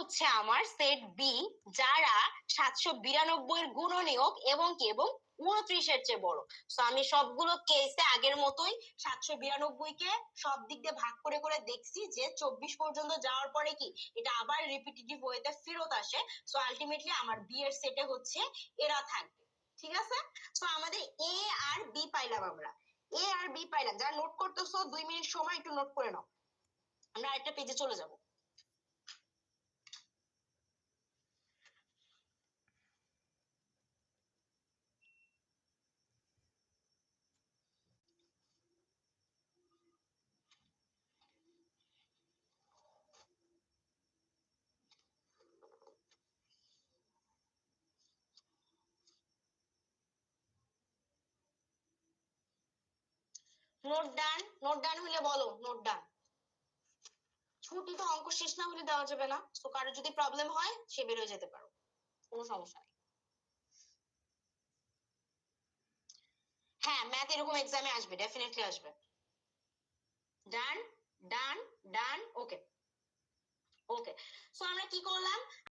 হচ্ছে আমার set B যারা 792 এর গুণনীয়ক এবং কি এবং 29 এর চেয়ে বড়। তো আমি সবগুলো কেসে আগের মতোই 792 কে সব দিক দিয়ে ভাগ করে করে দেখছি যে 24 পর্যন্ত যাওয়ার পরে কি এটা আবার রিপিটিটিভ ওয়েতে ফেরত আসে। সো আলটিমেটলি আমার বি এর সেটে হচ্ছে এরা থাকবে। ঠিক আছে, সো আমাদের এ আর বি পাইলাম। আমরা এ আর বি পাইলাম। যারা নোট করতেছো 2 মিনিট সময় একটু নোট করে নাও, আমরা আরেকটা পেজে চলে যাব। নোট ডান? নোট ডান হলে বলো নোট ডান। ছুটি তো অঙ্ক শেষ না হলে দেওয়া যাবে না, তো কারো যদি প্রবলেম হয় সে বের হয়ে যেতে পারো, কোনো সমস্যা নেই। হ্যাঁ, ম্যাথ এরকম এক্সামে আসবে, ডেফিনেটলি আসবে। ডান ডান ডান, ওকে ওকে। সো আমরা কি করলাম,